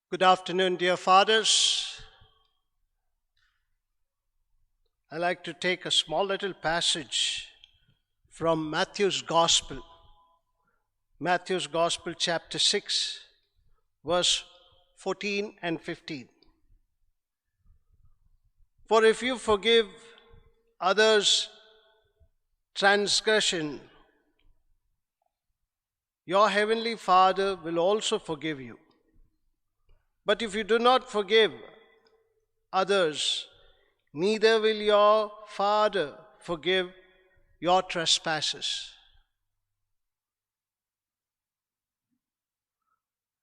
Good afternoon, dear fathers. I like to take a small little passage from Matthew's Gospel. Matthew's Gospel, chapter 6, verse 14 and 15. For if you forgive others' transgression, your heavenly Father will also forgive you. But if you do not forgive others, neither will your Father forgive your trespasses.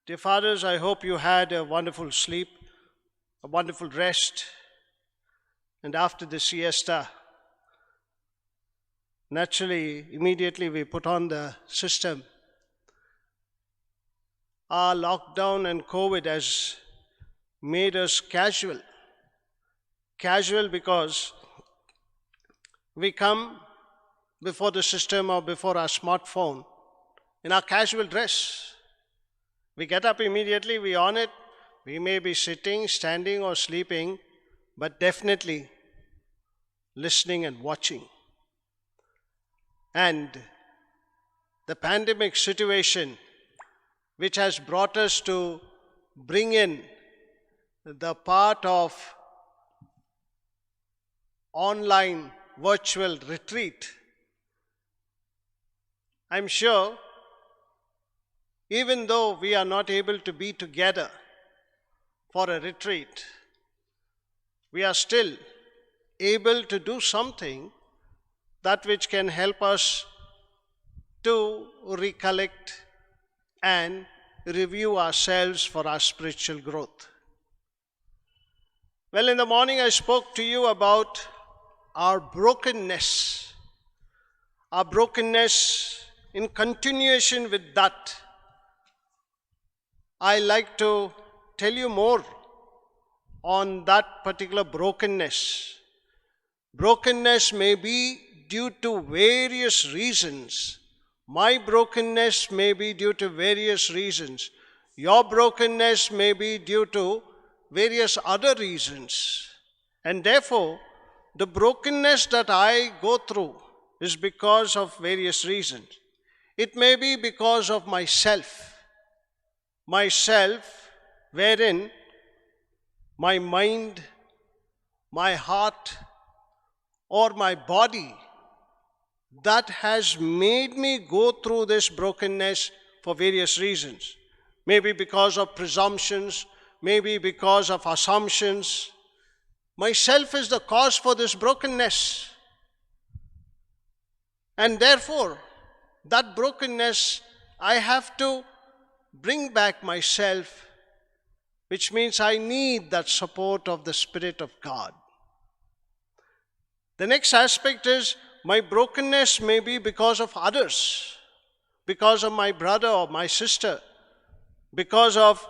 Dear fathers, I hope you had a wonderful sleep, a wonderful rest, and after the siesta, naturally, immediately we put on the system. Our lockdown and COVID has made us casual. Casual because we come before the system or before our smartphone in our casual dress. We get up immediately, we on it. We may be sitting, standing, or sleeping, but definitely listening and watching. And the pandemic situation, which has brought us to bring in the part of online virtual retreat. I'm sure even though we are not able to be together for a retreat, we are still able to do something that which can help us to recollect and review ourselves for our spiritual growth. Well, in the morning I spoke to you about our brokenness. Our brokenness, in continuation with that, I like to tell you more on that particular brokenness. Brokenness may be due to various reasons. My brokenness may be due to various reasons. Your brokenness may be due to various other reasons. And therefore, the brokenness that I go through is because of various reasons. It may be because of myself, wherein my mind, my heart, or my body that has made me go through this brokenness for various reasons. Maybe because of presumptions, maybe because of assumptions. Myself is the cause for this brokenness. And therefore, that brokenness, I have to bring back myself, which means I need that support of the Spirit of God. The next aspect is my brokenness may be because of others, because of my brother or my sister, because of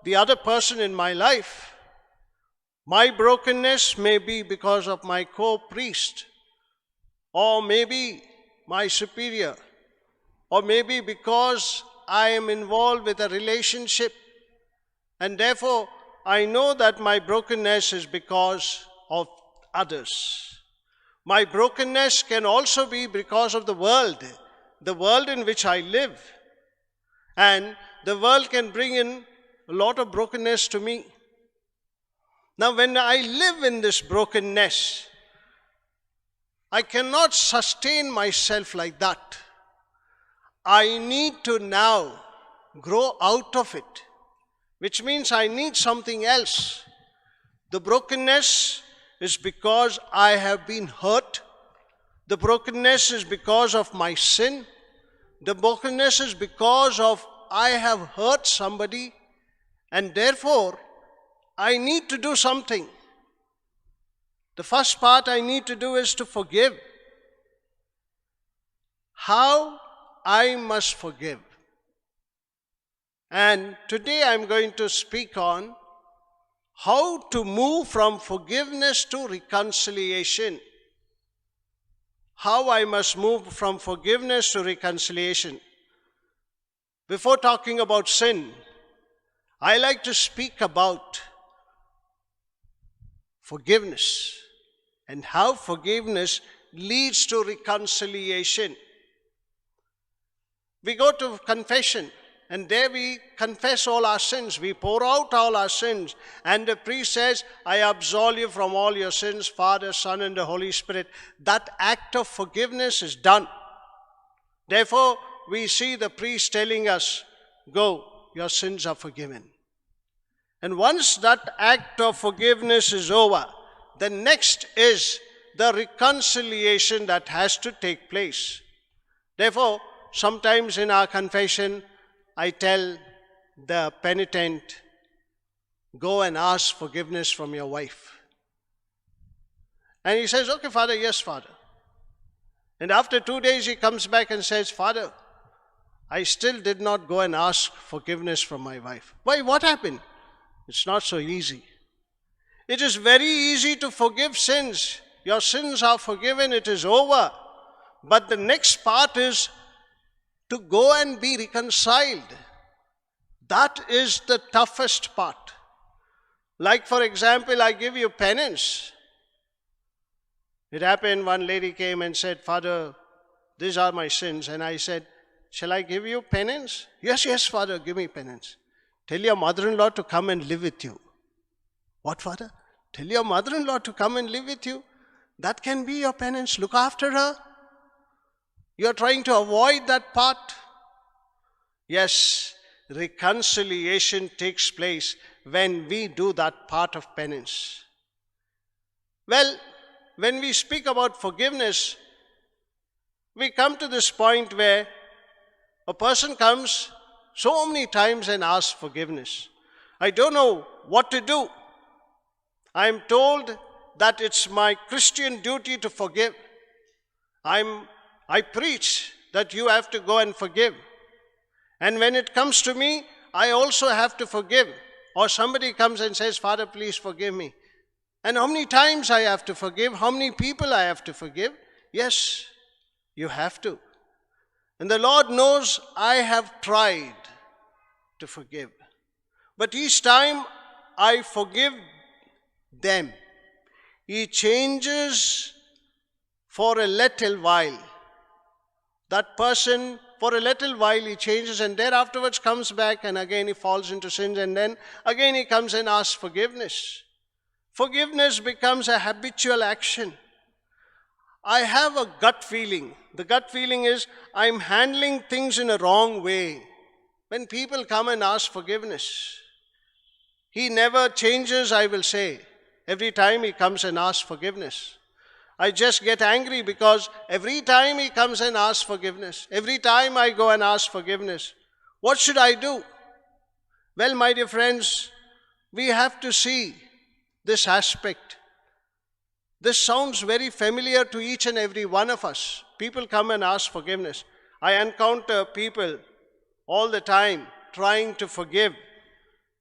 the other person in my life. My brokenness may be because of my co-priest, or maybe my superior, or maybe because I am involved with a relationship, and therefore I know that my brokenness is because of others. My brokenness can also be because of the world in which I live. And the world can bring in a lot of brokenness to me. Now, when I live in this brokenness, I cannot sustain myself like that. I need to now grow out of it, which means I need something else. The brokenness is because I have been hurt. The brokenness is because of my sin. The brokenness is because of I have hurt somebody, and therefore I need to do something. The first part I need to do is to forgive. How I must forgive. And today I'm going to speak on how to move from forgiveness to reconciliation. How I must move from forgiveness to reconciliation. Before talking about sin, I like to speak about forgiveness and how forgiveness leads to reconciliation. We go to confession, and there we confess all our sins. We pour out all our sins. And the priest says, I absolve you from all your sins, Father, Son, and the Holy Spirit. That act of forgiveness is done. Therefore, we see the priest telling us, go, your sins are forgiven. And once that act of forgiveness is over, the next is the reconciliation that has to take place. Therefore, sometimes in our confession, I tell the penitent, go and ask forgiveness from your wife. And he says, okay, Father, yes, Father. And after 2 days, he comes back and says, Father, I still did not go and ask forgiveness from my wife. Why, what happened? It's not so easy. It is very easy to forgive sins. Your sins are forgiven, it is over. But the next part is to go and be reconciled. That is the toughest part. Like, for example, I give you penance. It happened, one lady came and said, Father, these are my sins. And I said, shall I give you penance? Yes, yes, Father, give me penance. Tell your mother-in-law to come and live with you. What, Father? Tell your mother-in-law to come and live with you? That can be your penance. Look after her. You are trying to avoid that part. Yes, reconciliation takes place when we do that part of penance. Well, when we speak about forgiveness, we come to this point where a person comes so many times and asks forgiveness. I don't know what to do. I am told that it's my Christian duty to forgive. I preach that you have to go and forgive. And when it comes to me, I also have to forgive. Or somebody comes and says, Father, please forgive me. And how many times I have to forgive? How many people I have to forgive? Yes, you have to. And the Lord knows I have tried to forgive. But each time I forgive them, He changes for a little while. That person, for a little while, he changes, and then afterwards comes back, and again he falls into sins, and then again he comes and asks forgiveness. Forgiveness becomes a habitual action. I have a gut feeling. The gut feeling is I'm handling things in a wrong way. When people come and ask forgiveness, he never changes, I will say, every time he comes and asks forgiveness. I just get angry because every time he comes and asks forgiveness, every time I go and ask forgiveness, what should I do? Well, my dear friends, we have to see this aspect. This sounds very familiar to each and every one of us. People come and ask forgiveness. I encounter people all the time trying to forgive.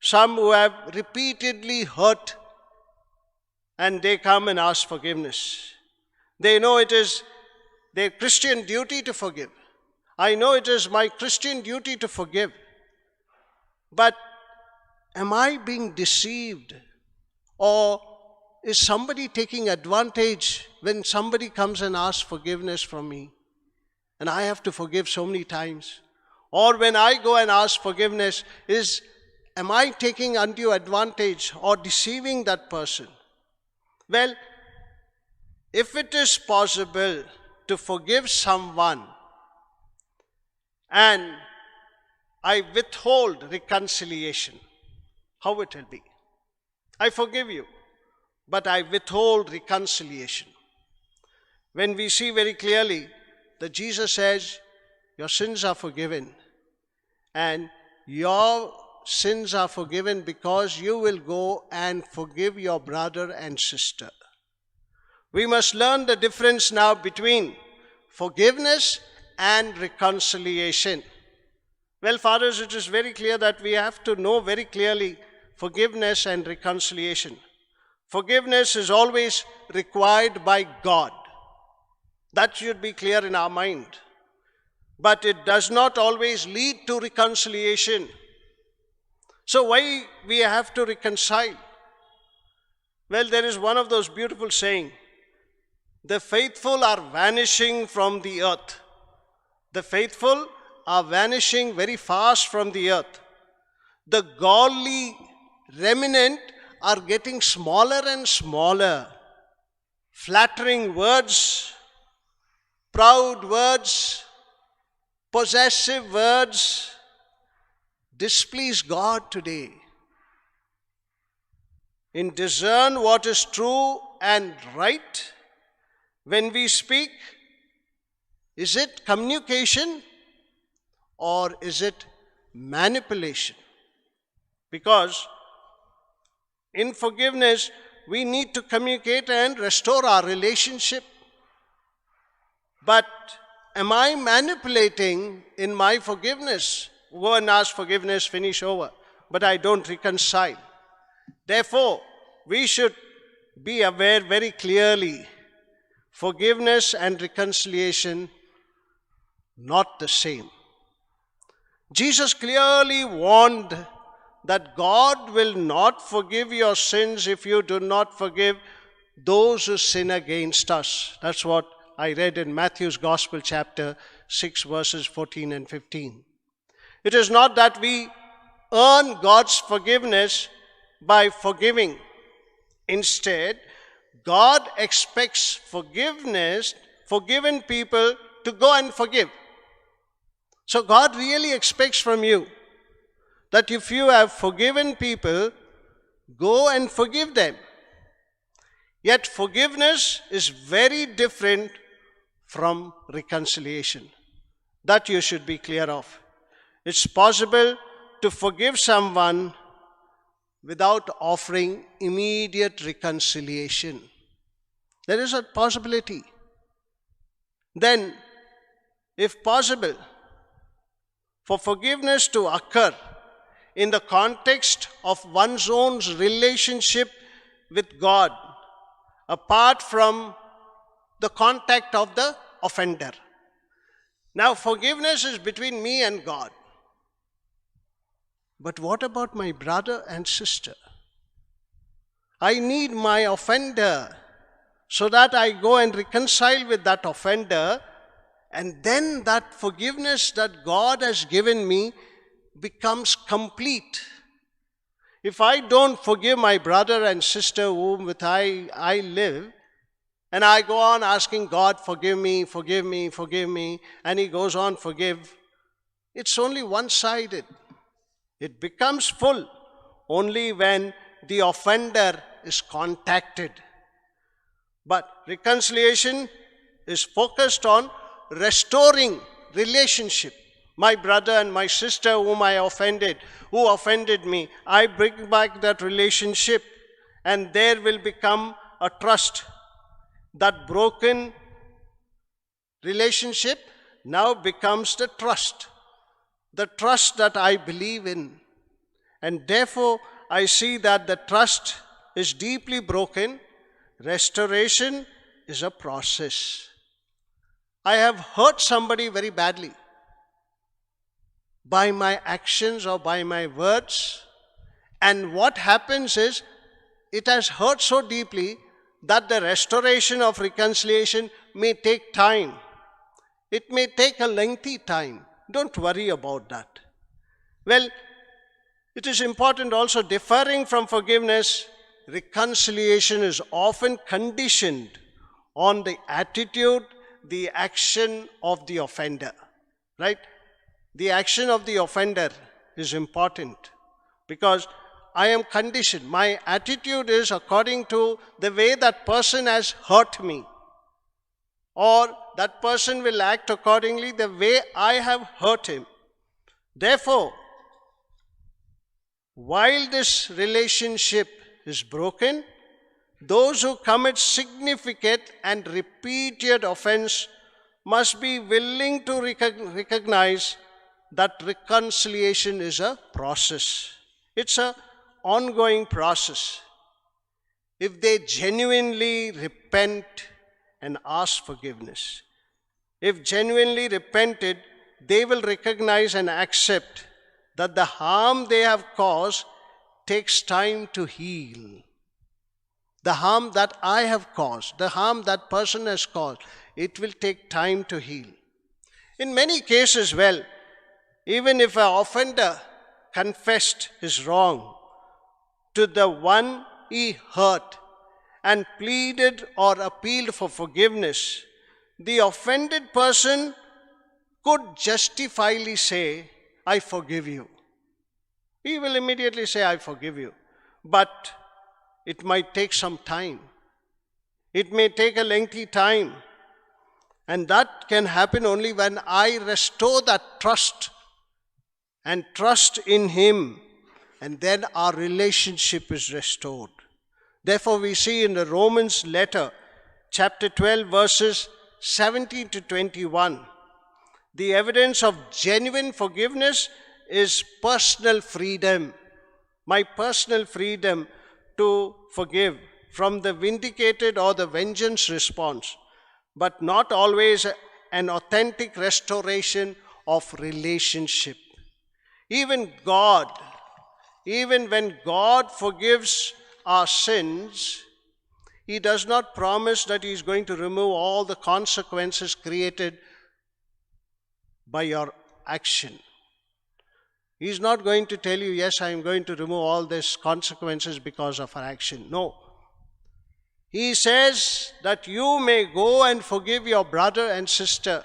Some who have repeatedly hurt, and they come and ask forgiveness. They know it is their Christian duty to forgive. I know it is my Christian duty to forgive. But am I being deceived? Or is somebody taking advantage when somebody comes and asks forgiveness from me? And I have to forgive so many times. Or when I go and ask forgiveness, am I taking undue advantage or deceiving that person? Well, if it is possible to forgive someone and I withhold reconciliation, how it will be? I forgive you, but I withhold reconciliation. When we see very clearly that Jesus says, your sins are forgiven, and your sins are forgiven because you will go and forgive your brother and sister. We must learn the difference now between forgiveness and reconciliation. Well, fathers, it is very clear that we have to know very clearly forgiveness and reconciliation. Forgiveness is always required by God. That should be clear in our mind. But it does not always lead to reconciliation. So why we have to reconcile? Well, there is one of those beautiful saying, the faithful are vanishing from the earth. The faithful are vanishing very fast from the earth. The godly remnant are getting smaller and smaller. Flattering words, proud words, possessive words displease God today. In discern what is true and right, when we speak, is it communication or is it manipulation? Because in forgiveness, we need to communicate and restore our relationship. But am I manipulating in my forgiveness? Go and ask forgiveness, finish over. But I don't reconcile. Therefore, we should be aware very clearly, forgiveness and reconciliation, not the same. Jesus clearly warned that God will not forgive your sins if you do not forgive those who sin against us. That's what I read in Matthew's Gospel, chapter 6, verses 14 and 15. It is not that we earn God's forgiveness by forgiving. Instead, God expects forgiven people to go and forgive. So God really expects from you that if you have forgiven people, go and forgive them. Yet forgiveness is very different from reconciliation. That you should be clear of. It's possible to forgive someone without offering immediate reconciliation. There is a possibility. Then, if possible, for forgiveness to occur in the context of one's own relationship with God, apart from the contact of the offender. Now, forgiveness is between me and God. But what about my brother and sister? I need my offender so that I go and reconcile with that offender, and then that forgiveness that God has given me becomes complete. If I don't forgive my brother and sister whom with I live, and I go on asking God, forgive me, forgive me, forgive me, and He goes on, forgive, it's only one-sided. It becomes full only when the offender is contacted. But reconciliation is focused on restoring relationship. My brother and my sister whom I offended, who offended me, I bring back that relationship, and there will become a trust. That broken relationship now becomes the trust that I believe in. And therefore, I see that the trust is deeply broken. Restoration is a process. I have hurt somebody very badly by my actions or by my words. And what happens is, it has hurt so deeply that the restoration of reconciliation may take time. It may take a lengthy time. Don't worry about that. Well, it is important also, differing from forgiveness, reconciliation is often conditioned on the attitude, the action of the offender. Right? The action of the offender is important because I am conditioned. My attitude is according to the way that person has hurt me, or that person will act accordingly the way I have hurt him. Therefore, while this relationship is broken, those who commit significant and repeated offense must be willing to recognize that reconciliation is a process. It's an ongoing process. If they genuinely repent and ask forgiveness, if genuinely repented, they will recognize and accept that the harm they have caused takes time to heal. The harm that I have caused, the harm that person has caused, it will take time to heal. In many cases, even if an offender confessed his wrong to the one he hurt and pleaded or appealed for forgiveness, the offended person could justifiably say, I forgive you. He will immediately say, I forgive you. But it might take some time. It may take a lengthy time. And that can happen only when I restore that trust and trust in Him. And then our relationship is restored. Therefore, we see in the Romans letter, chapter 12, verses 17 to 21, the evidence of genuine forgiveness is personal freedom. My personal freedom to forgive from the vindicated or the vengeance response, but not always an authentic restoration of relationship. Even when God forgives our sins, He does not promise that He is going to remove all the consequences created by your action. He is not going to tell you, yes, I am going to remove all these consequences because of our action. No. He says that you may go and forgive your brother and sister.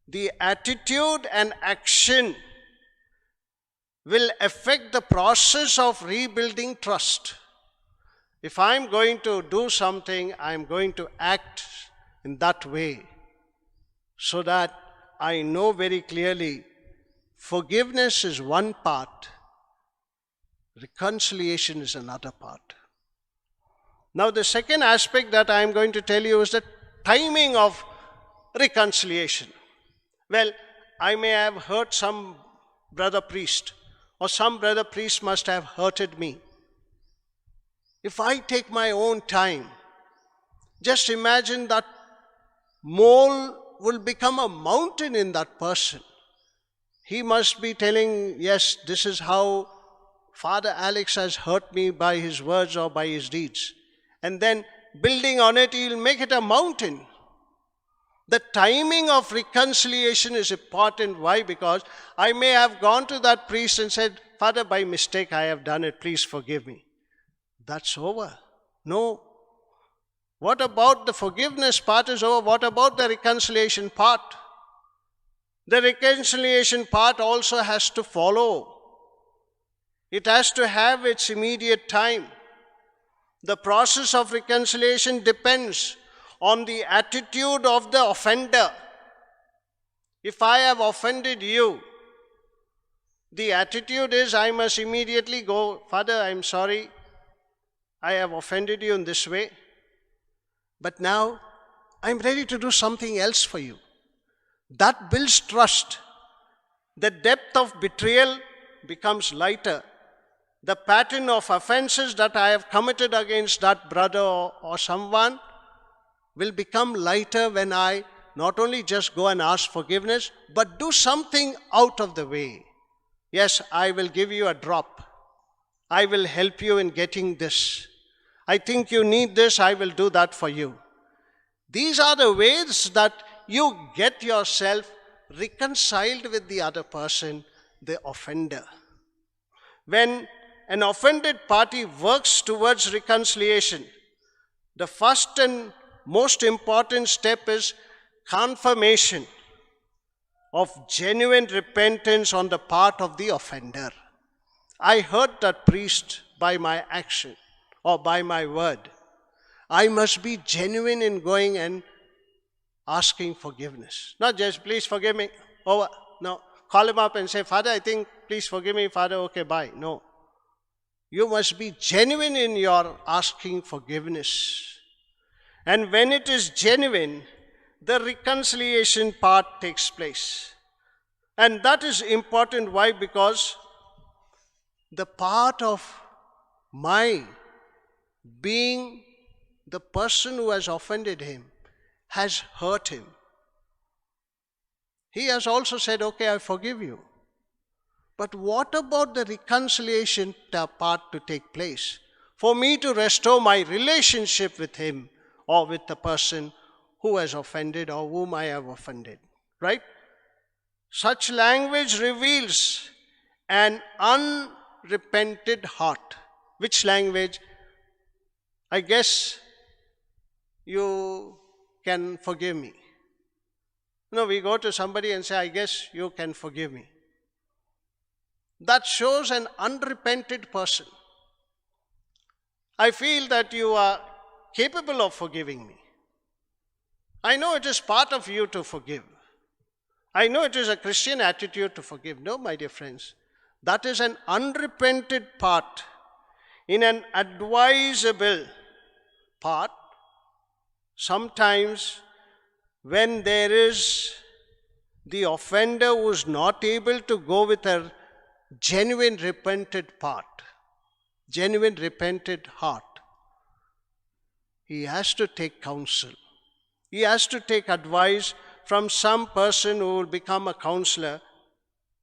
The attitude and action will affect the process of rebuilding trust. If I'm going to do something, I'm going to act in that way so that I know very clearly forgiveness is one part, reconciliation is another part. Now, the second aspect that I am going to tell you is the timing of reconciliation. Well, I may have hurt some brother priest, or some brother priest must have hurted me. If I take my own time, just imagine that mole will become a mountain in that person. He must be telling, yes, this is how Father Alex has hurt me by his words or by his deeds. And then building on it, he'll make it a mountain. The timing of reconciliation is important. Why? Because I may have gone to that priest and said, Father, by mistake I have done it, please forgive me. That's over. No. What about the forgiveness part is over? What about the reconciliation part? The reconciliation part also has to follow. It has to have its immediate time. The process of reconciliation depends on the attitude of the offender. If I have offended you, the attitude is I must immediately go, Father, I'm sorry, I have offended you in this way, but now I'm ready to do something else for you. That builds trust. The depth of betrayal becomes lighter. The pattern of offenses that I have committed against that brother or someone will become lighter when I not only just go and ask forgiveness, but do something out of the way. Yes, I will give you a drop. I will help you in getting this. I think you need this, I will do that for you. These are the ways that you get yourself reconciled with the other person, the offender. When an offended party works towards reconciliation, the first and most important step is confirmation of genuine repentance on the part of the offender. I hurt that priest by my action or by my word. I must be genuine in going and asking forgiveness. Not just, please forgive me. Over. No. Call him up and say, Father, I think, please forgive me. Father, okay, bye. No. You must be genuine in your asking forgiveness. And when it is genuine, the reconciliation part takes place. And that is important. Why? Because the part of my being the person who has offended him has hurt him. He has also said, okay, I forgive you. But what about the reconciliation part to take place? For me to restore my relationship with him or with the person who has offended or whom I have offended. Right? Such language reveals an unrepented heart. Which language? I guess you can forgive me. No, we go to somebody and say, I guess you can forgive me. That shows an unrepented person. I feel that you are capable of forgiving me. I know it is part of you to forgive. I know it is a Christian attitude to forgive. No, my dear friends, that is an unrepented part in an advisable part. Sometimes when there is the offender who is not able to go with a genuine repented part, genuine repented heart, he has to take counsel. He has to take advice from some person who will become a counselor,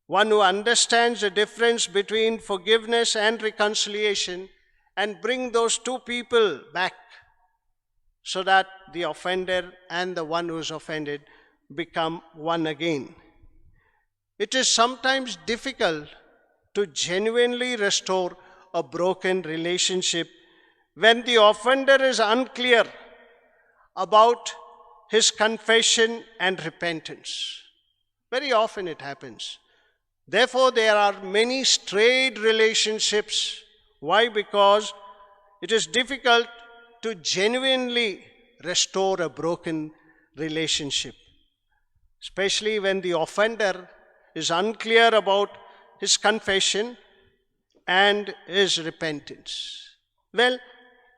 one who understands the difference between forgiveness and reconciliation, and bring those two people back so that the offender and the one who is offended become one again. It is sometimes difficult to genuinely restore a broken relationship when the offender is unclear about his confession and repentance. Very often it happens. Therefore, there are many strayed relationships. Why? Because it is difficult to genuinely restore a broken relationship, especially when the offender is unclear about his confession and his repentance. Well,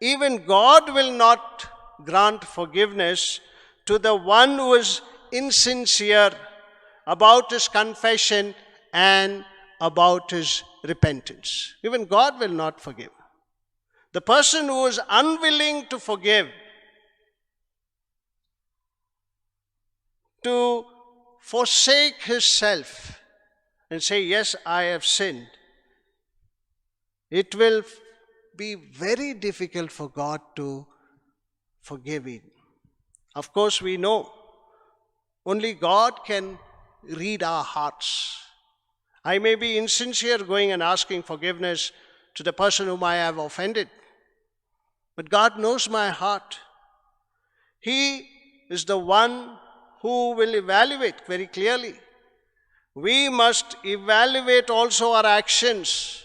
even God will not grant forgiveness to the one who is insincere about his confession and about his repentance. Even God will not forgive. The person who is unwilling to forgive, to forsake his self and say, yes, I have sinned, it will be very difficult for God to forgive him. Of course, we know only God can read our hearts. I may be insincere going and asking forgiveness to the person whom I have offended, but God knows my heart. He is the one who will evaluate very clearly. We must evaluate also our actions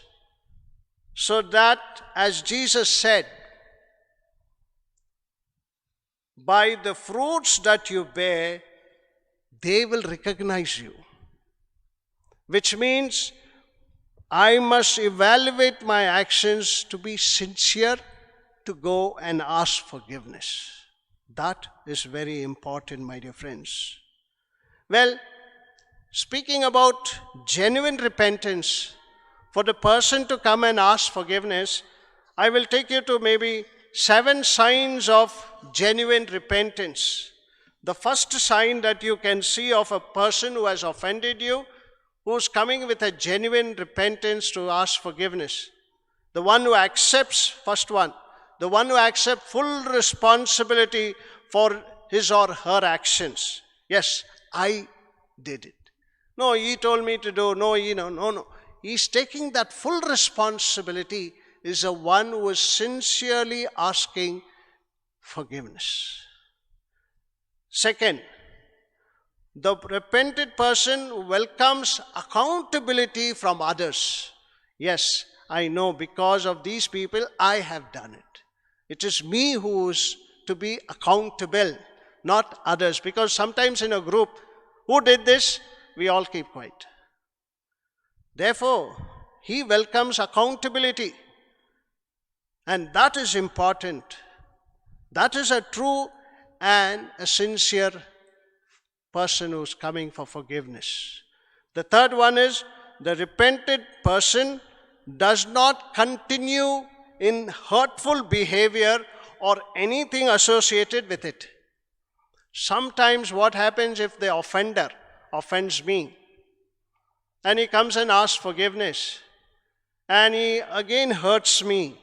so that, as Jesus said, by the fruits that you bear, they will recognize you. Which means I must evaluate my actions to be sincere, to go and ask forgiveness. That is very important, my dear friends. Well, speaking about genuine repentance, for the person to come and ask forgiveness, I will take you to maybe 7 signs of genuine repentance. The first sign that you can see of a person who has offended you, who's coming with a genuine repentance to ask forgiveness. The one who accepts, first one, the one who accepts full responsibility for his or her actions. Yes, I did it. No, he told me to do. No. He's taking that full responsibility, is the one who is sincerely asking forgiveness. Second, the repentant person welcomes accountability from others. Yes, I know because of these people I have done it. It is me who is to be accountable, not others. Because sometimes in a group, who did this? We all keep quiet. Therefore, he welcomes accountability. And that is important. That is a true and a sincere person who's coming for forgiveness. The third one is the repentant person does not continue in hurtful behavior or anything associated with it. Sometimes what happens if the offender offends me and he comes and asks forgiveness, and he again hurts me.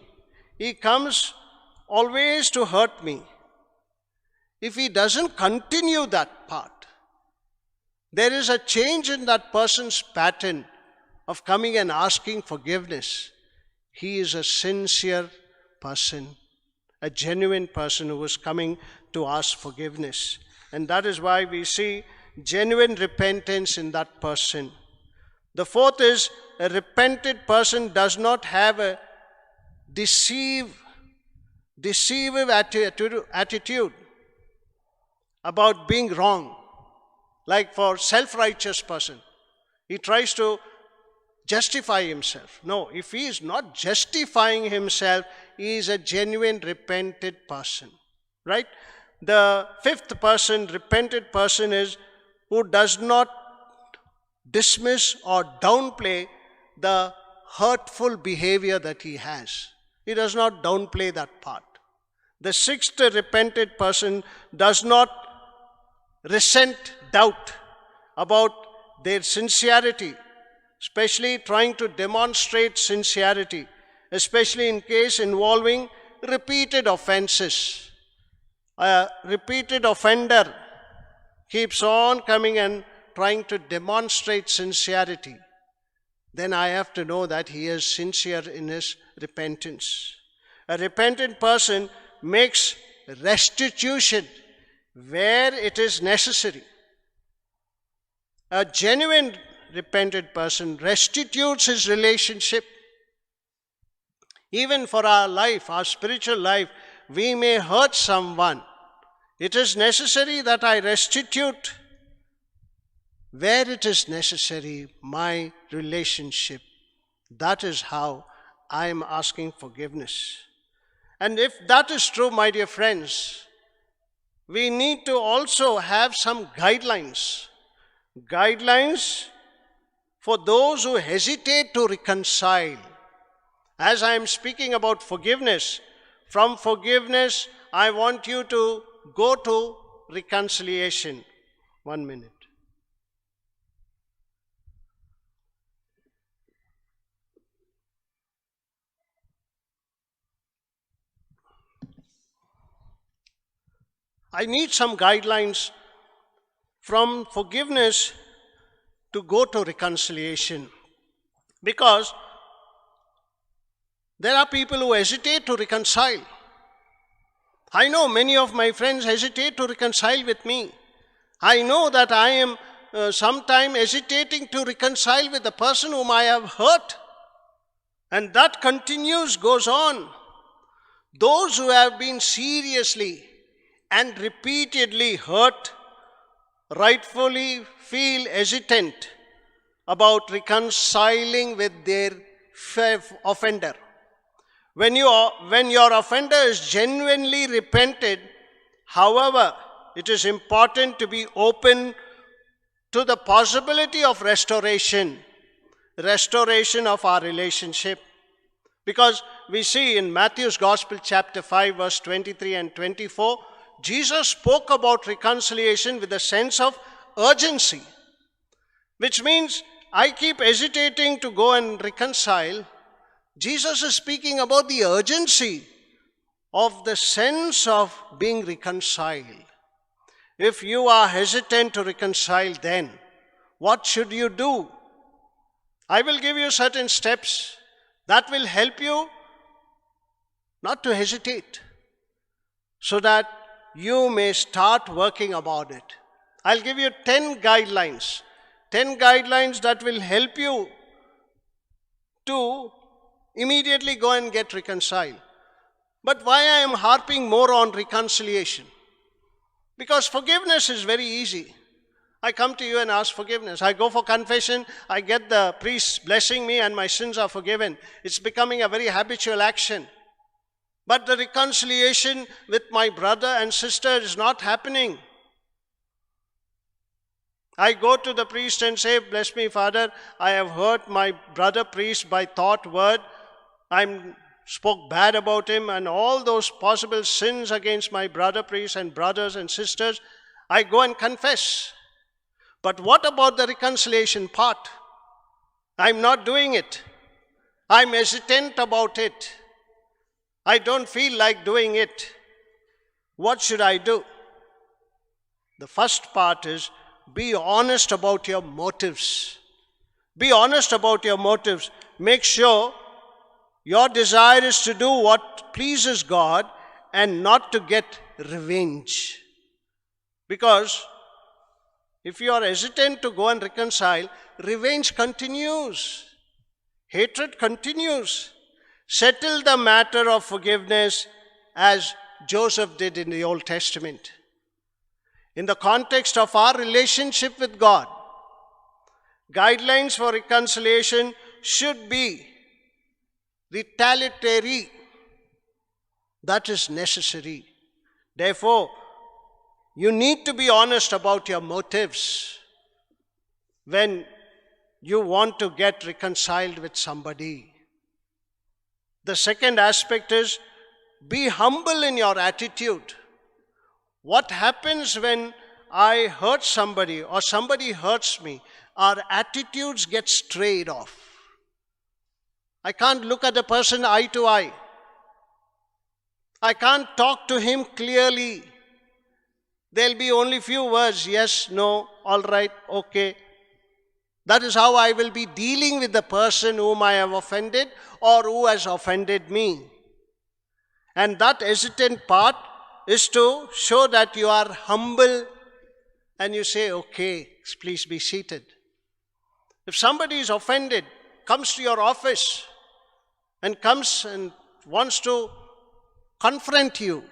He comes always to hurt me. If he doesn't continue that part, there is a change in that person's pattern of coming and asking forgiveness. He is a sincere person, a genuine person who is coming to ask forgiveness. And that is why we see genuine repentance in that person. The fourth is, a repentant person does not have a deceive attitude about being wrong. Like for self-righteous person, he tries to justify himself. No, if he is not justifying himself, he is a genuine repentant person. Right? The fifth person, repentant person, is who does not dismiss or downplay the hurtful behavior that he has. He does not downplay that part. The sixth repentant person does not resent doubt about their sincerity, especially trying to demonstrate sincerity, especially in case involving repeated offenses. A repeated offender keeps on coming and trying to demonstrate sincerity. Then I have to know that he is sincere in his repentance. A repentant person makes restitution where it is necessary. A genuine repentant person restitutes his relationship. Even for our life, our spiritual life, we may hurt someone. It is necessary that I restitute where it is necessary my relationship. That is how I am asking forgiveness. And if that is true, my dear friends, we need to also have some guidelines. Guidelines for those who hesitate to reconcile. As I am speaking about forgiveness, from forgiveness, I want you to go to reconciliation. 1 minute. I need some guidelines from forgiveness to go to reconciliation. Because there are people who hesitate to reconcile. I know many of my friends hesitate to reconcile with me. I know that I am sometimes hesitating to reconcile with the person whom I have hurt. And that continues, goes on. Those who have been seriously and repeatedly hurt rightfully feel hesitant about reconciling with their offender. When your offender is genuinely repented, however, it is important to be open to the possibility of restoration of our relationship. Because we see in Matthew's Gospel chapter 5 verse 23 and 24, Jesus spoke about reconciliation with a sense of urgency, which means I keep hesitating to go and reconcile. Jesus is speaking about the urgency of the sense of being reconciled. If you are hesitant to reconcile, then what should you do? I will give you certain steps that will help you not to hesitate, so that you may start working about it. I'll give you 10 guidelines. 10 guidelines that will help you to immediately go and get reconciled. But why I am harping more on reconciliation? Because forgiveness is very easy. I come to you and ask forgiveness. I go for confession. I get the priest blessing me and my sins are forgiven. It's becoming a very habitual action. But the reconciliation with my brother and sister is not happening. I go to the priest and say, bless me, Father, I have hurt my brother priest by thought, word. I spoke bad about him and all those possible sins against my brother priest and brothers and sisters. I go and confess. But what about the reconciliation part? I'm not doing it. I'm hesitant about it. I don't feel like doing it. What should I do? The first part is be honest about your motives. Be honest about your motives. Make sure your desire is to do what pleases God and not to get revenge. Because if you are hesitant to go and reconcile, revenge continues. Hatred continues. Settle the matter of forgiveness as Joseph did in the Old Testament. In the context of our relationship with God, guidelines for reconciliation should be retaliatory. That is necessary. Therefore, you need to be honest about your motives when you want to get reconciled with somebody. The second aspect is be humble in your attitude. What happens when I hurt somebody or somebody hurts me? Our attitudes get strayed off. I can't look at the person eye to eye. I can't talk to him clearly. There'll be only few words, yes, no, all right, okay. That is how I will be dealing with the person whom I have offended or who has offended me. And that hesitant part is to show that you are humble and you say, okay, please be seated. If somebody is offended, comes to your office and comes and wants to confront you,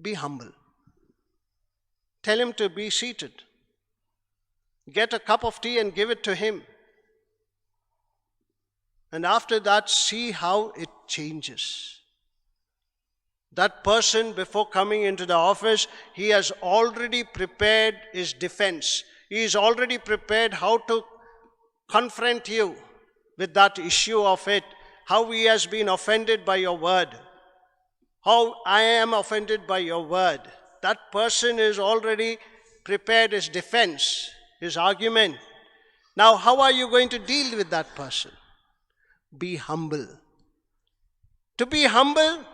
be humble. Tell him to be seated. Get a cup of tea and give it to him. And after that, see how it changes. That person, before coming into the office, he has already prepared his defense. He is already prepared how to confront you with that issue of it, how he has been offended by your word, how I am offended by your word. That person is already prepared his defense, his argument. Now, how are you going to deal with that person? Be humble. To be humble,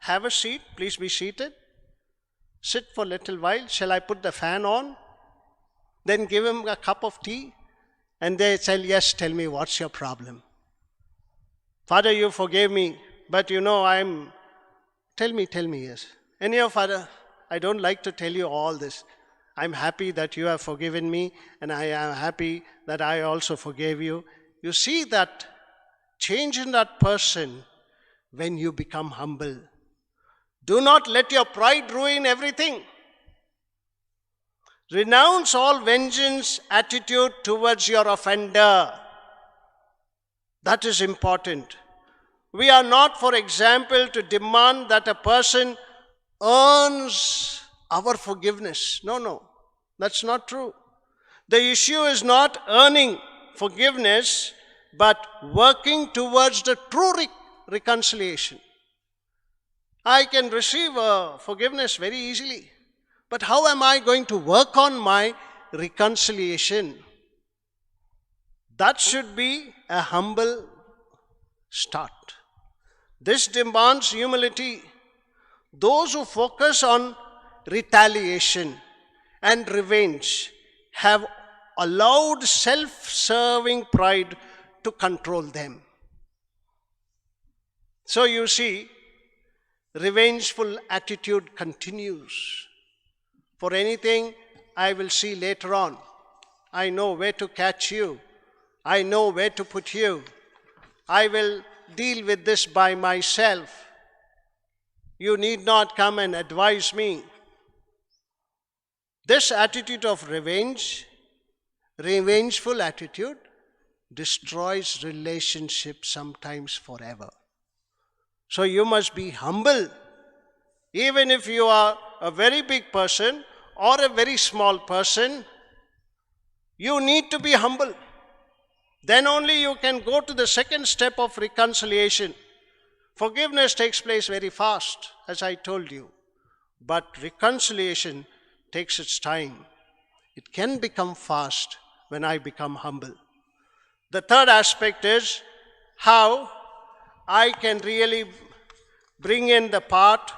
have a seat. Please be seated. Sit for a little while. Shall I put the fan on? Then give him a cup of tea. And they say, yes, tell me, what's your problem? Father, you forgave me, but tell me, yes. Anyhow, Father, I don't like to tell you all this. I'm happy that you have forgiven me, and I am happy that I also forgave you. You see that change in that person when you become humble. Do not let your pride ruin everything. Renounce all vengeance attitude towards your offender. That is important. We are not, for example, to demand that a person earns our forgiveness. No, that's not true. The issue is not earning forgiveness, but working towards the true reconciliation. I can receive forgiveness very easily, but how am I going to work on my reconciliation? That should be a humble start. This demands humility. Those who focus on retaliation and revenge have allowed self-serving pride to control them. So you see, revengeful attitude continues. For anything I will see later on, I know where to catch you. I know where to put you. I will deal with this by myself. You need not come and advise me. This attitude of revengeful attitude, destroys relationships sometimes forever. So you must be humble. Even if you are a very big person or a very small person, you need to be humble. Then only you can go to the second step of reconciliation. Forgiveness takes place very fast, as I told you. But reconciliation takes its time. It can become fast when I become humble. The third aspect is how I can really bring in the part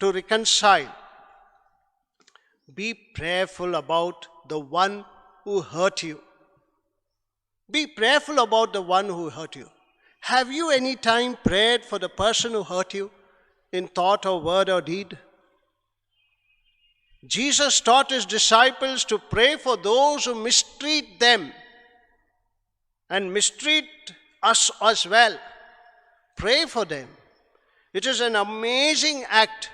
to reconcile. Be prayerful about the one who hurt you. Be prayerful about the one who hurt you. Have you any time prayed for the person who hurt you in thought or word or deed? Jesus taught his disciples to pray for those who mistreat them and mistreat us as well. Pray for them. It is an amazing act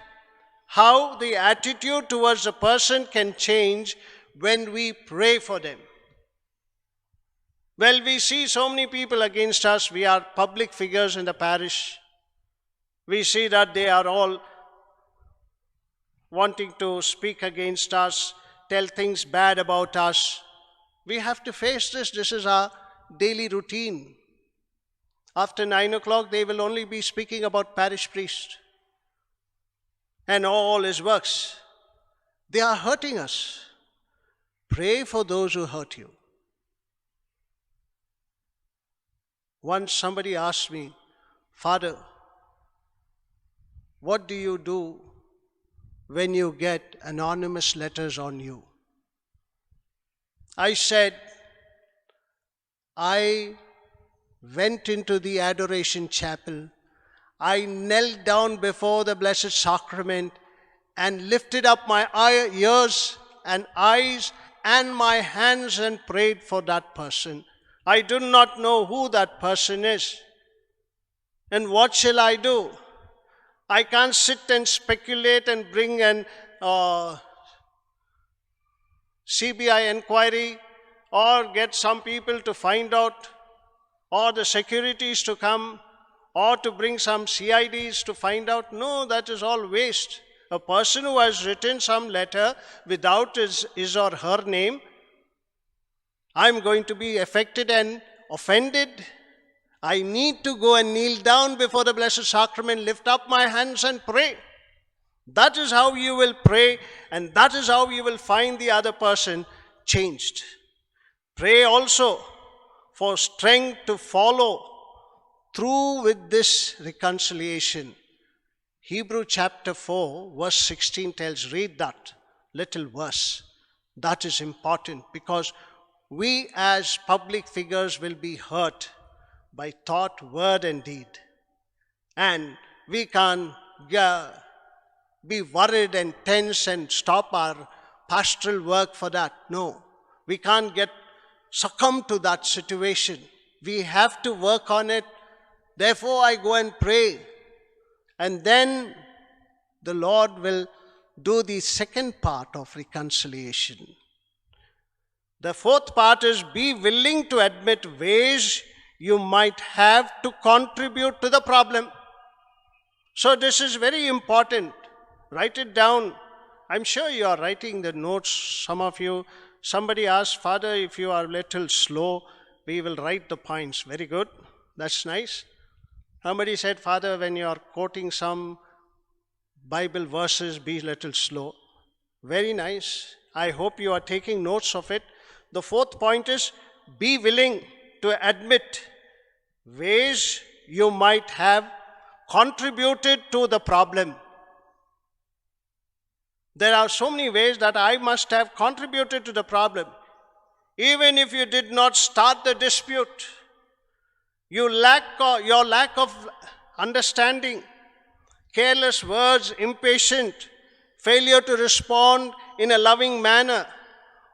how the attitude towards a person can change when we pray for them. Well, we see so many people against us. We are public figures in the parish. We see that they are all wanting to speak against us, tell things bad about us. We have to face this. This is our daily routine. After 9 o'clock, they will only be speaking about parish priest and all his works. They are hurting us. Pray for those who hurt you. Once somebody asked me, Father, what do you do when you get anonymous letters on you? I said, I went into the adoration chapel. I knelt down before the Blessed Sacrament and lifted up my ears and eyes and my hands and prayed for that person. I do not know who that person is. And what shall I do? I can't sit and speculate and bring an CBI inquiry or get some people to find out, or the securities to come, or to bring some CIDs to find out. No, that is all waste. A person who has written some letter without his or her name, I'm going to be affected and offended. I need to go and kneel down before the Blessed Sacrament, lift up my hands and pray. That is how you will pray, and that is how you will find the other person changed. Pray also for strength to follow through with this reconciliation. Hebrew chapter 4 verse 16 tells, read that little verse. That is important because we as public figures will be hurt by thought, word and deed. And we can't be worried and tense and stop our pastoral work for that. No, we can't succumb to that situation. We have to work on it. Therefore, I go and pray. And then the Lord will do the second part of reconciliation. The fourth part is be willing to admit ways you might have to contribute to the problem. So this is very important. Write it down. I'm sure you are writing the notes, some of you. Somebody asked, Father, if you are a little slow, we will write the points. Very good. That's nice. Somebody said, Father, when you are quoting some Bible verses, be a little slow. Very nice. I hope you are taking notes of it. The fourth point is be willing to admit ways you might have contributed to the problem. There are so many ways that I must have contributed to the problem. Even if you did not start the dispute, your lack of understanding, careless words, impatient, failure to respond in a loving manner,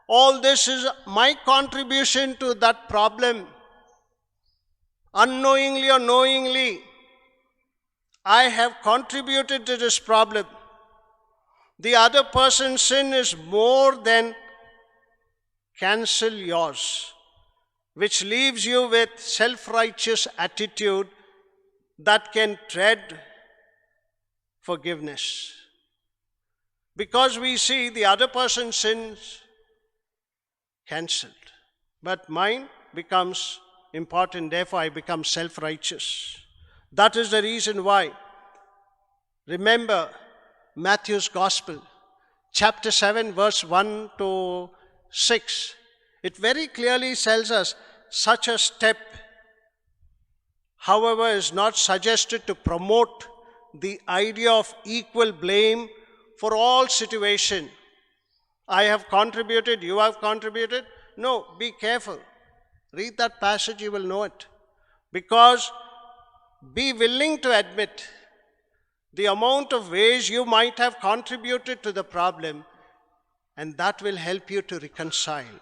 all this is my contribution to that problem. Unknowingly or knowingly, I have contributed to this problem. The other person's sin is more than cancel yours, which leaves you with self-righteous attitude that can dread forgiveness. Because we see the other person's sins cancelled, but mine becomes important, therefore I become self-righteous. That is the reason why. Remember Matthew's Gospel, chapter 7, verse 1 to 6. It very clearly tells us such a step, however, is not suggested to promote the idea of equal blame for all situation. I have contributed, you have contributed. No, be careful. Read that passage, you will know it. Because be willing to admit the amount of ways you might have contributed to the problem, and that will help you to reconcile.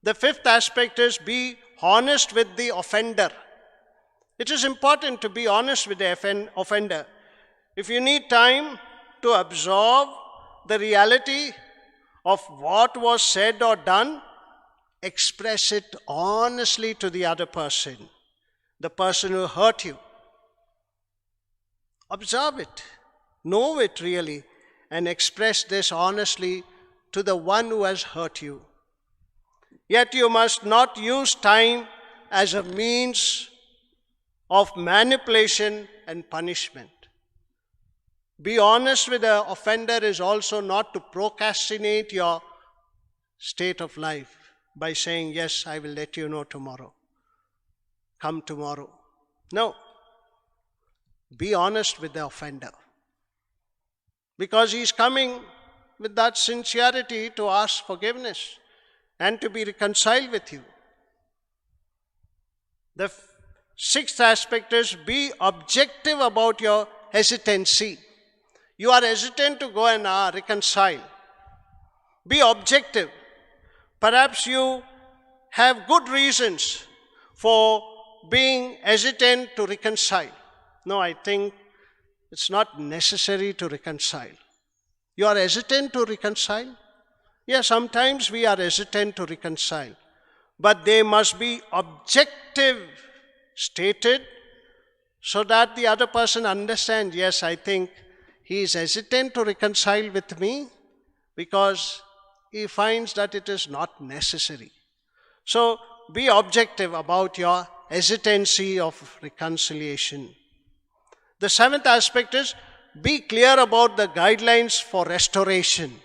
The fifth aspect is be honest with the offender. It is important to be honest with the offender. If you need time to absorb the reality of what was said or done, express it honestly to the other person, the person who hurt you. Observe it, know it really, and express this honestly to the one who has hurt you. Yet you must not use time as a means of manipulation and punishment. Be honest with the offender is also not to procrastinate your state of life by saying, yes, I will let you know tomorrow. Come tomorrow. No. Be honest with the offender. Because he's coming with that sincerity to ask forgiveness and to be reconciled with you. The sixth aspect is be objective about your hesitancy. You are hesitant to go and reconcile. Be objective. Perhaps you have good reasons for being hesitant to reconcile. No, I think it's not necessary to reconcile. You are hesitant to reconcile? Yes, sometimes we are hesitant to reconcile. But they must be objective stated so that the other person understands, yes, I think he is hesitant to reconcile with me because he finds that it is not necessary. So be objective about your hesitancy of reconciliation. The seventh aspect is be clear about the guidelines for restoration.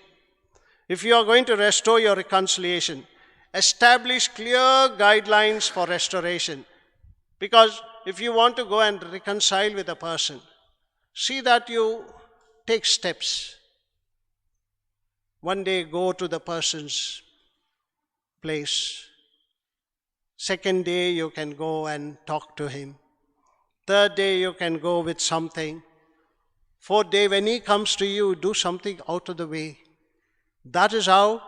If you are going to restore your reconciliation, establish clear guidelines for restoration. Because if you want to go and reconcile with a person, see that you take steps. One day go to the person's place. Second day you can go and talk to him. Third day you can go with something. Fourth day when he comes to you, do something out of the way. That is how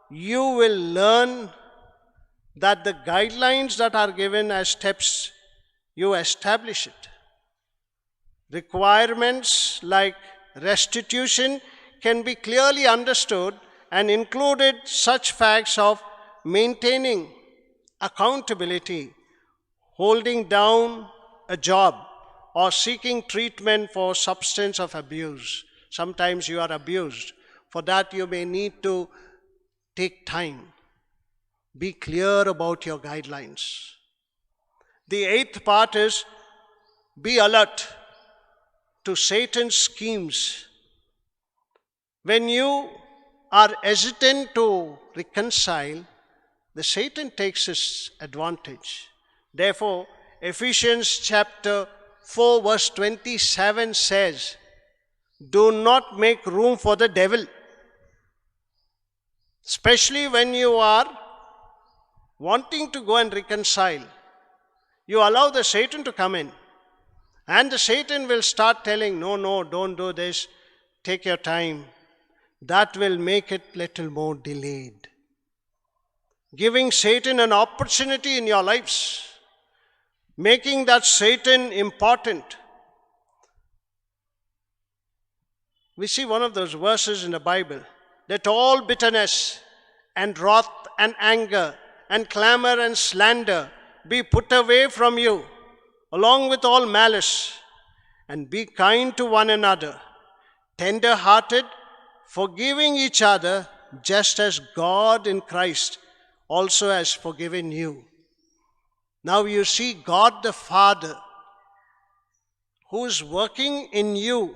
you will learn that the guidelines that are given as steps, you establish it. Requirements like restitution can be clearly understood and included such facts of maintaining accountability, holding down a job, or seeking treatment for substance of abuse. Sometimes you are abused. For that you may need to take time. Be clear about your guidelines. The eighth part is be alert to Satan's schemes. When you are hesitant to reconcile, the Satan takes his advantage. Therefore, Ephesians chapter 4 verse 27 says, do not make room for the devil. Especially when you are wanting to go and reconcile, you allow the Satan to come in. And the Satan will start telling, no, don't do this, take your time. That will make it little more delayed. Giving Satan an opportunity in your lives, making that Satan important. We see one of those verses in the Bible, that all bitterness and wrath and anger and clamor and slander be put away from you, along with all malice, and be kind to one another, tender-hearted, forgiving each other, just as God in Christ also has forgiven you. Now you see God the Father, who is working in you,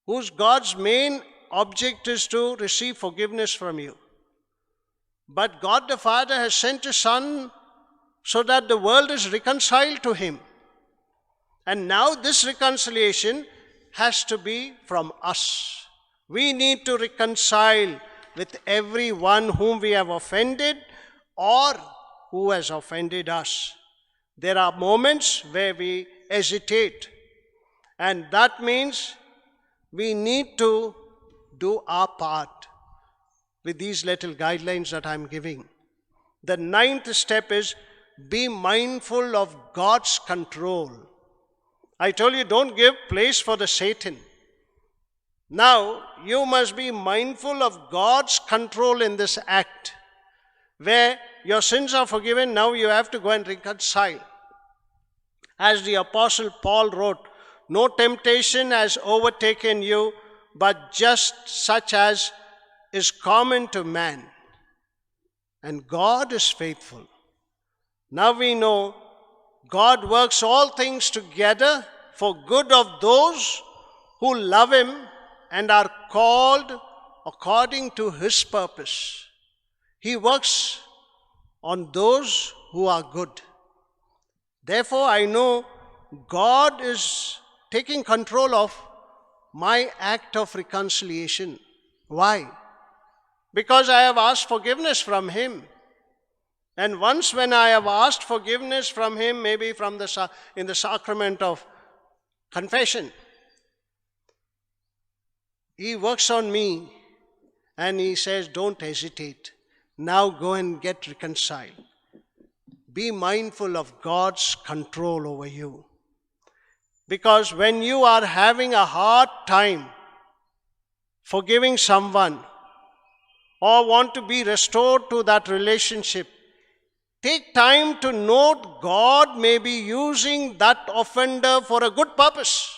whose God's main object is to receive forgiveness from you. But God the Father has sent His Son so that the world is reconciled to Him. And now this reconciliation has to be from us. We need to reconcile with everyone whom we have offended or who has offended us. There are moments where we hesitate, and that means we need to do our part with these little guidelines that I'm giving. The 9th step is be mindful of God's control. I told you, don't give place for the Satan. Now, you must be mindful of God's control in this act. Where your sins are forgiven, now you have to go and reconcile. As the Apostle Paul wrote, no temptation has overtaken you, but just such as is common to man. And God is faithful. Now we know God works all things together for good of those who love Him and are called according to His purpose. He works on those who are good. Therefore, I know God is taking control of my act of reconciliation. Why? Because I have asked forgiveness from Him. And once when I have asked forgiveness from Him, maybe in the sacrament of confession, He works on me and He says, don't hesitate. Now go and get reconciled. Be mindful of God's control over you. Because when you are having a hard time forgiving someone or want to be restored to that relationship, take time to note God may be using that offender for a good purpose.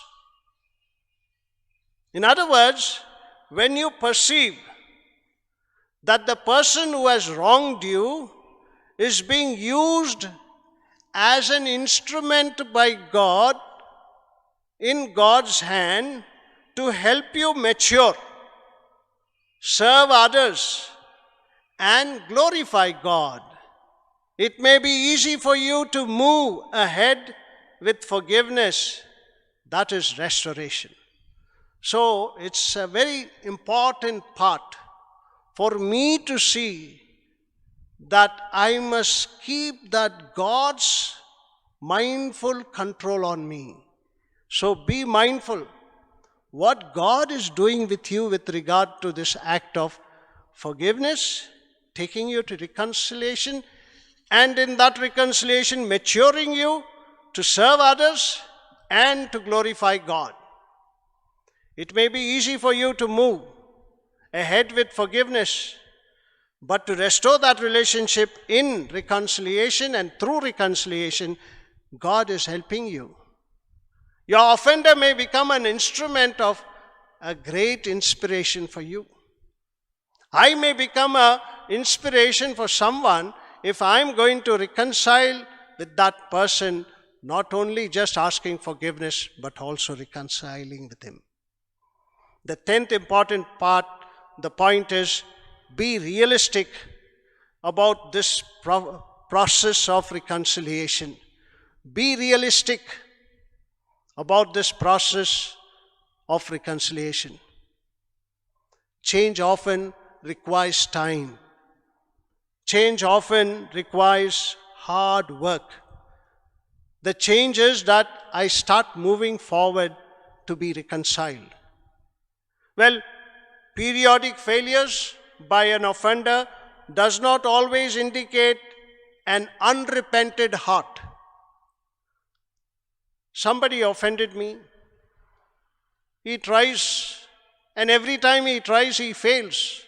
In other words, when you perceive that the person who has wronged you is being used as an instrument by God in God's hand to help you mature, serve others, and glorify God, it may be easy for you to move ahead with forgiveness. That is restoration. So it's a very important part for me to see that I must keep that God's mindful control on me. So be mindful what God is doing with you with regard to this act of forgiveness, taking you to reconciliation, and in that reconciliation maturing you to serve others and to glorify God. It may be easy for you to move ahead with forgiveness, but to restore that relationship in reconciliation and through reconciliation, God is helping you. Your offender may become an instrument of a great inspiration for you. I may become an inspiration for someone if I'm going to reconcile with that person, not only just asking forgiveness, but also reconciling with him. The 10th important part, the point is, be realistic about this process of reconciliation. Be realistic about this process of reconciliation. Change often requires time. Change often requires hard work. The change is that I start moving forward to be reconciled. Well, periodic failures by an offender does not always indicate an unrepented heart. Somebody offended me. He tries, and every time he tries, he fails.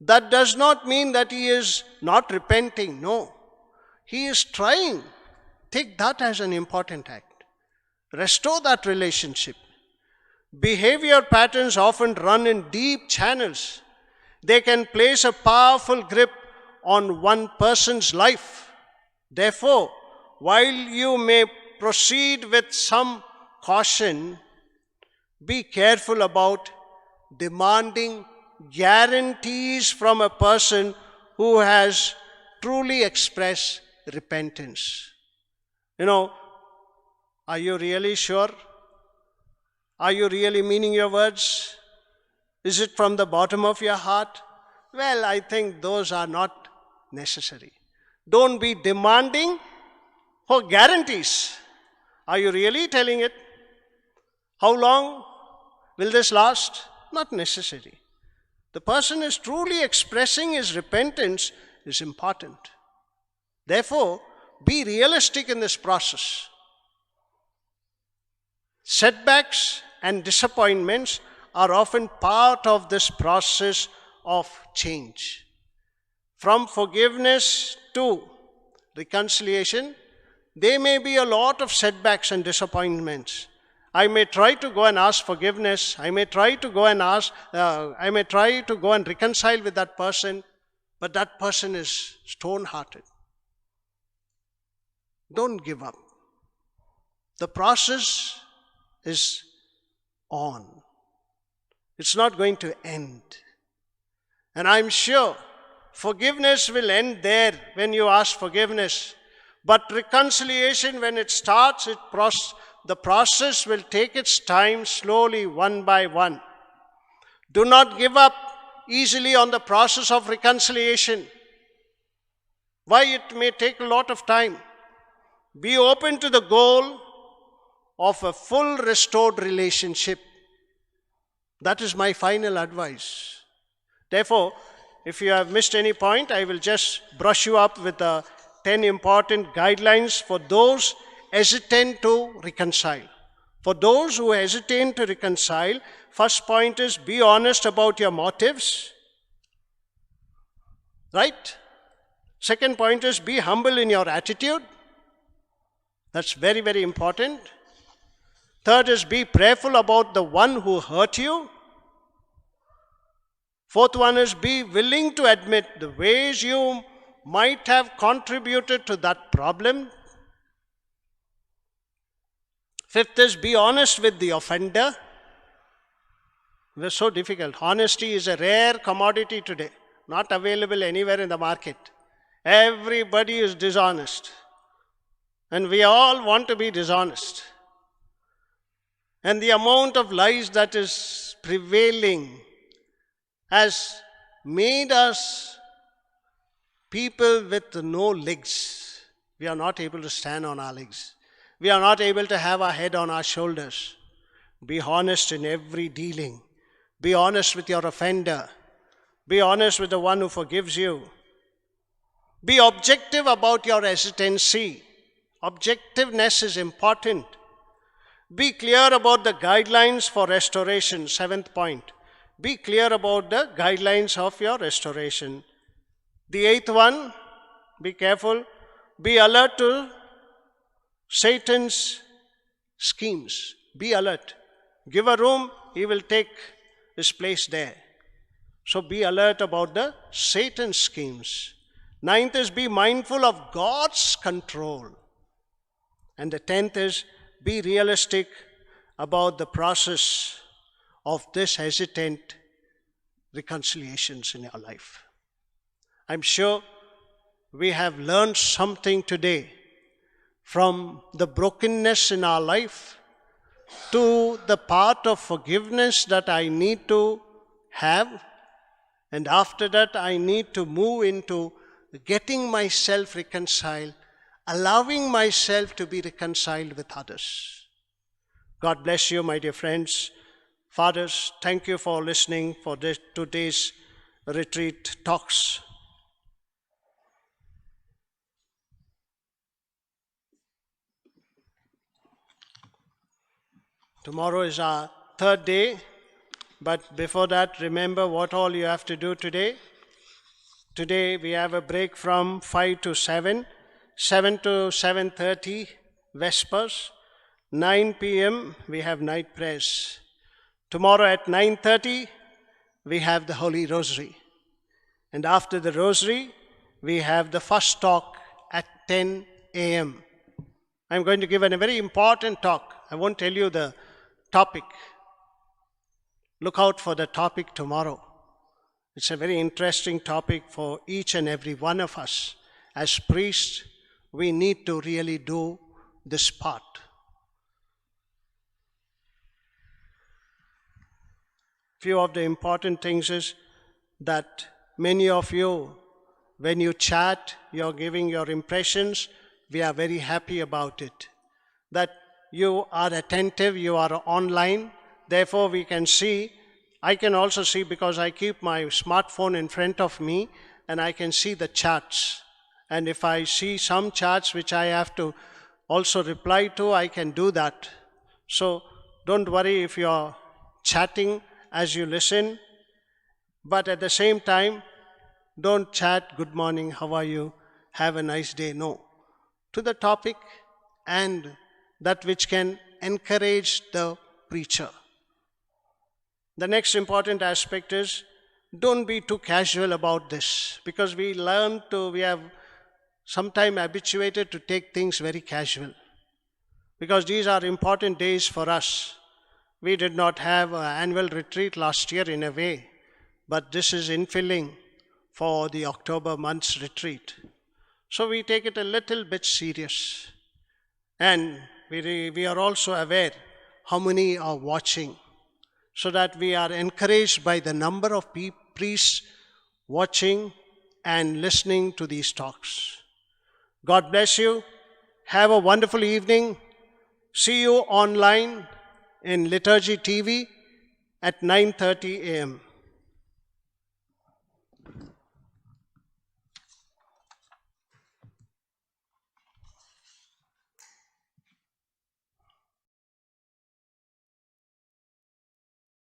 That does not mean that he is not repenting. No. He is trying. Take that as an important act. Restore that relationship. Behavior patterns often run in deep channels. They can place a powerful grip on one person's life. Therefore, while you may proceed with some caution, be careful about demanding guarantees from a person who has truly expressed repentance. Are you really sure? Are you really meaning your words? Is it from the bottom of your heart? Well, I think those are not necessary. Don't be demanding for guarantees. Are you really telling it? How long will this last? Not necessary. The person is truly expressing his repentance is important. Therefore, be realistic in this process. Setbacks and disappointments are often part of this process of change. From forgiveness to reconciliation, there may be a lot of setbacks and disappointments. I may try to go and ask forgiveness. I may try to go and reconcile with that person, but that person is stone-hearted. Don't give up. The process is on. It's not going to end. And I'm sure forgiveness will end there when you ask forgiveness. But reconciliation, when it starts, the process will take its time slowly, one by one. Do not give up easily on the process of reconciliation. Why it may take a lot of time. Be open to the goal of a full restored relationship. That is my final advice. Therefore, if you have missed any point, I will just brush you up with the 10 important guidelines for those hesitant to reconcile. For those who hesitate to reconcile, first point is be honest about your motives. Right? Second point is be humble in your attitude. That's very, very important. Third is be prayerful about the one who hurt you. Fourth one is be willing to admit the ways you might have contributed to that problem. Fifth is be honest with the offender. It was so difficult. Honesty is a rare commodity today, not available anywhere in the market. Everybody is dishonest. And we all want to be dishonest. And the amount of lies that is prevailing has made us people with no legs. We are not able to stand on our legs. We are not able to have our head on our shoulders. Be honest in every dealing. Be honest with your offender. Be honest with the one who forgives you. Be objective about your hesitancy. Objectiveness is important. Be clear about the guidelines for restoration. Seventh point. Be clear about the guidelines of your restoration. The eighth one, be careful. Be alert to Satan's schemes. Be alert. Give a room, he will take his place there. So be alert about the Satan's schemes. Ninth is be mindful of God's control. And the 10th is be realistic about the process of this hesitant reconciliations in your life. I'm sure we have learned something today from the brokenness in our life to the part of forgiveness that I need to have, and after that I need to move into getting myself reconciled, allowing myself to be reconciled with others. God bless you, my dear friends. Fathers, thank you for listening for today's retreat talks. Tomorrow is our third day, but before that, remember what all you have to do today. Today we have a break from 5 to 7, 7 to 7:30, Vespers. 9 p.m. we have night prayers. Tomorrow at 9:30 we have the Holy Rosary. And after the Rosary, we have the first talk at 10 a.m. I'm going to give a very important talk. I won't tell you the topic. Look out for the topic tomorrow. It's a very interesting topic for each and every one of us. As priests, we need to really do this part. Few of the important things is that many of you, when you chat, you're giving your impressions, we are very happy about it. That you are attentive, you are online, therefore we can see, I can also see because I keep my smartphone in front of me and I can see the charts. And if I see some charts which I have to also reply to, I can do that. So don't worry if you're chatting as you listen, but at the same time, don't chat, good morning, how are you, have a nice day. No. To the topic and that which can encourage the preacher. The next important aspect is don't be too casual about this, because we have sometime habituated to take things very casual, because these are important days for us. We did not have an annual retreat last year in a way, but this is infilling for the October month's retreat. So we take it a little bit serious. And we are also aware how many are watching, so that we are encouraged by the number of priests watching and listening to these talks. God bless you. Have a wonderful evening. See you online in Liturgy TV at 9:30 a.m.